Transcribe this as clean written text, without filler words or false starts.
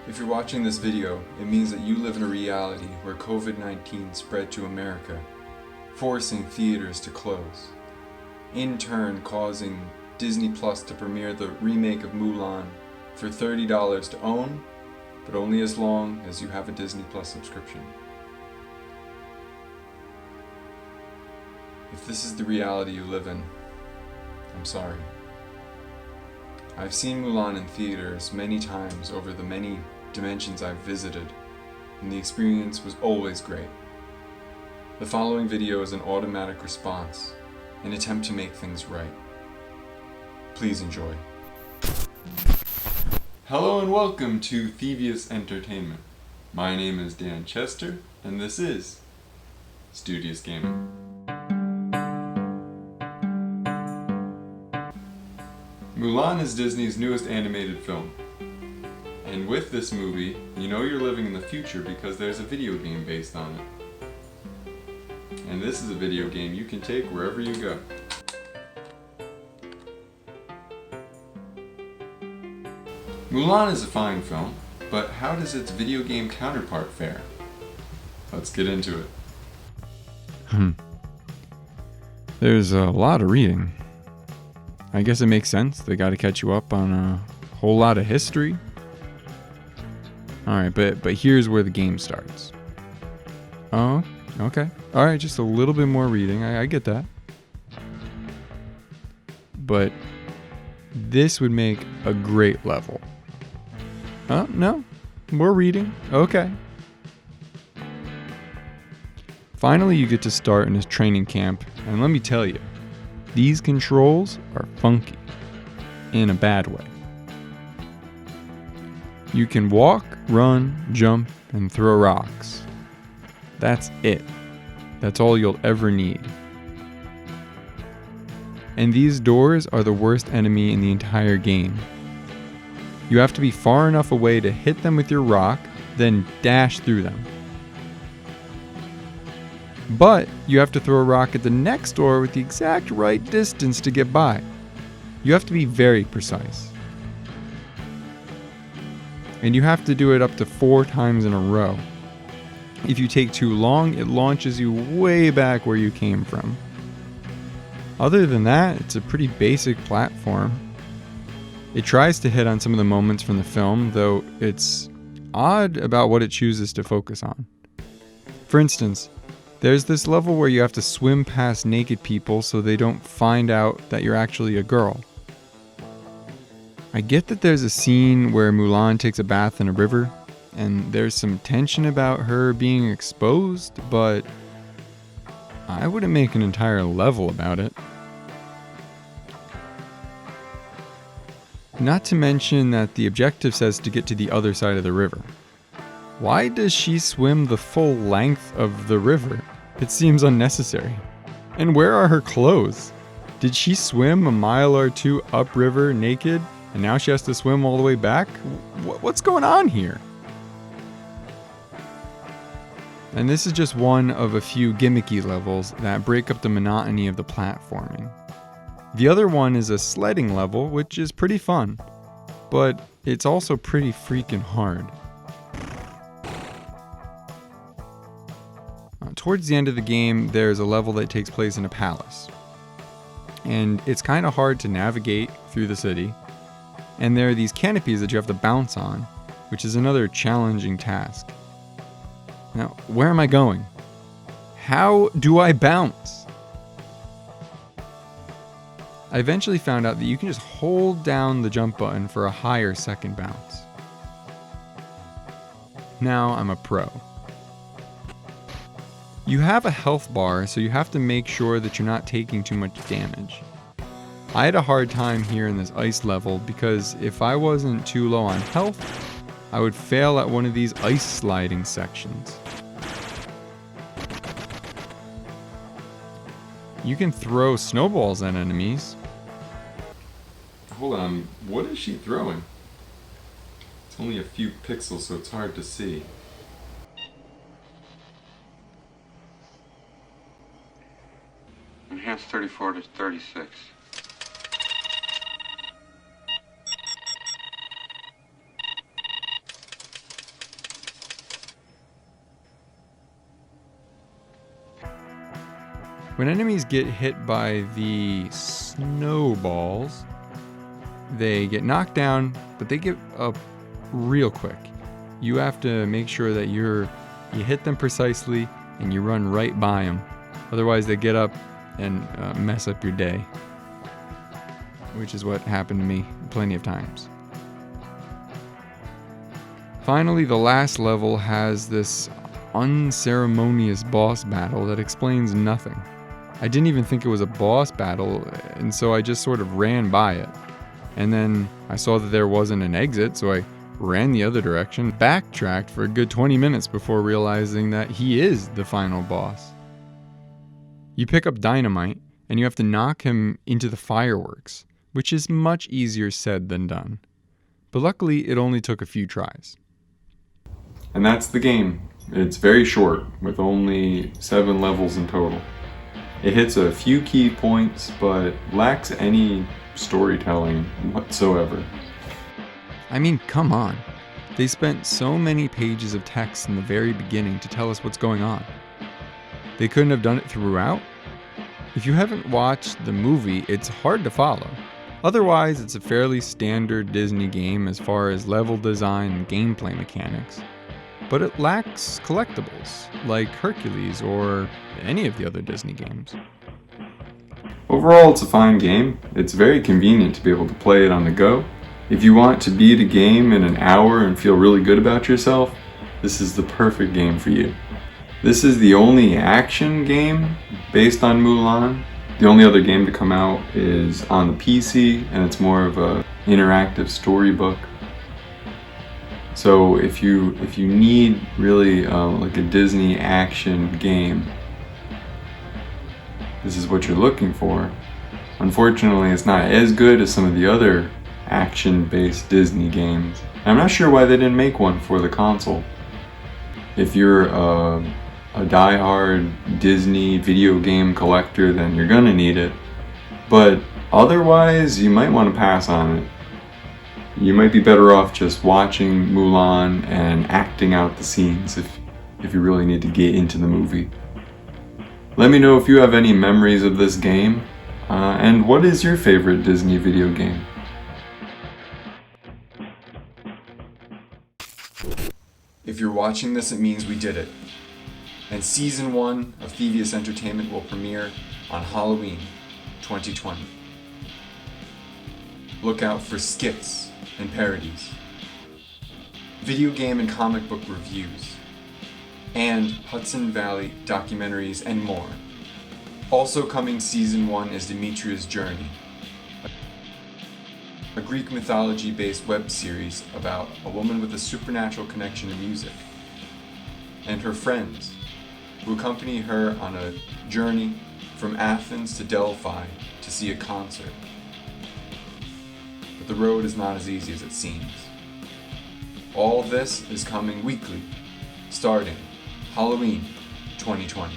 If you're watching this video, it means that you live in a reality where COVID-19 spread to America, forcing theaters to close, in turn causing Disney Plus to premiere the remake of Mulan for $30 to own, but only as long as you have a Disney Plus subscription. If this is the reality you live in, I'm sorry. I've seen Mulan in theaters many times over the many dimensions I've visited, and the experience was always great. The following video is an automatic response, an attempt to make things right. Please enjoy. Hello and welcome to Thevious Entertainment. My name is Dan Chester, and this is Studious Gaming. Mulan is Disney's newest animated film. And with this movie, you know you're living in the future because there's a video game based on it. And this is a video game you can take wherever you go. Mulan is a fine film, but how does its video game counterpart fare? Let's get into it. There's a lot of reading. I guess it makes sense. They got to catch you up on a whole lot of history. Alright, but here's where the game starts. Oh, okay. Alright, just a little bit more reading. I get that. But this would make a great level. Oh, no. More reading. Okay. Finally, you get to start in his training camp, and let me tell you, these controls are funky, in a bad way. You can walk, run, jump, and throw rocks. That's it. That's all you'll ever need. And these doors are the worst enemy in the entire game. You have to be far enough away to hit them with your rock, then dash through them. But you have to throw a rock at the next door with the exact right distance to get by. You have to be very precise. And you have to do it up to 4 times in a row. If you take too long, it launches you way back where you came from. Other than that, it's a pretty basic platform. It tries to hit on some of the moments from the film, though it's odd about what it chooses to focus on. For instance, there's this level where you have to swim past naked people so they don't find out that you're actually a girl. I get that there's a scene where Mulan takes a bath in a river, and there's some tension about her being exposed, but I wouldn't make an entire level about it. Not to mention that the objective says to get to the other side of the river. Why does she swim the full length of the river? It seems unnecessary. And where are her clothes? Did she swim a mile or 2 upriver naked, and now she has to swim all the way back? What's going on here? And this is just one of a few gimmicky levels that break up the monotony of the platforming. The other one is a sledding level, which is pretty fun, but it's also pretty freaking hard. Towards the end of the game, there's a level that takes place in a palace. And it's kind of hard to navigate through the city. And there are these canopies that you have to bounce on, which is another challenging task. Now, where am I going? How do I bounce? I eventually found out that you can just hold down the jump button for a higher second bounce. Now I'm a pro. You have a health bar, so you have to make sure that you're not taking too much damage. I had a hard time here in this ice level because if I wasn't too low on health, I would fail at one of these ice sliding sections. You can throw snowballs at enemies. Hold on, what is she throwing? It's only a few pixels, so it's hard to see. Enhance 34 to 36. When enemies get hit by the snowballs, they get knocked down, but they get up real quick. You have to make sure that you hit them precisely and you run right by them. Otherwise, they get up and mess up your day, which is what happened to me plenty of times. Finally, the last level has this unceremonious boss battle that explains nothing. I didn't even think it was a boss battle, and so I just sort of ran by it. And then I saw that there wasn't an exit, so I ran the other direction, backtracked for a good 20 minutes before realizing that he is the final boss. You pick up dynamite, and you have to knock him into the fireworks, which is much easier said than done. But luckily, it only took a few tries. And that's the game. It's very short, with only 7 levels in total. It hits a few key points, but lacks any storytelling whatsoever. I mean, come on. They spent so many pages of text in the very beginning to tell us what's going on. They couldn't have done it throughout? If you haven't watched the movie, it's hard to follow. Otherwise, it's a fairly standard Disney game as far as level design and gameplay mechanics. But it lacks collectibles, like Hercules or any of the other Disney games. Overall, it's a fine game. It's very convenient to be able to play it on the go. If you want to beat a game in an hour and feel really good about yourself, this is the perfect game for you. This is the only action game based on Mulan. The only other game to come out is on the PC, and it's more of an interactive storybook. So if you need really like a Disney action game, this is what you're looking for. Unfortunately, it's not as good as some of the other action-based Disney games. And I'm not sure why they didn't make one for the console. If you're a die-hard Disney video game collector, then you're gonna need it. But otherwise, you might want to pass on it. You might be better off just watching Mulan and acting out the scenes if you really need to get into the movie. Let me know if you have any memories of this game, and what is your favorite Disney video game? If you're watching this, it means we did it. And Season 1 of Thevious Entertainment will premiere on Halloween 2020. Look out for skits and parodies, video game and comic book reviews, and Hudson Valley documentaries and more. Also coming Season 1 is Demetria's Journey, a Greek mythology-based web series about a woman with a supernatural connection to music, and her friends, who accompany her on a journey from Athens to Delphi to see a concert. But the road is not as easy as it seems. All this is coming weekly, starting Halloween 2020.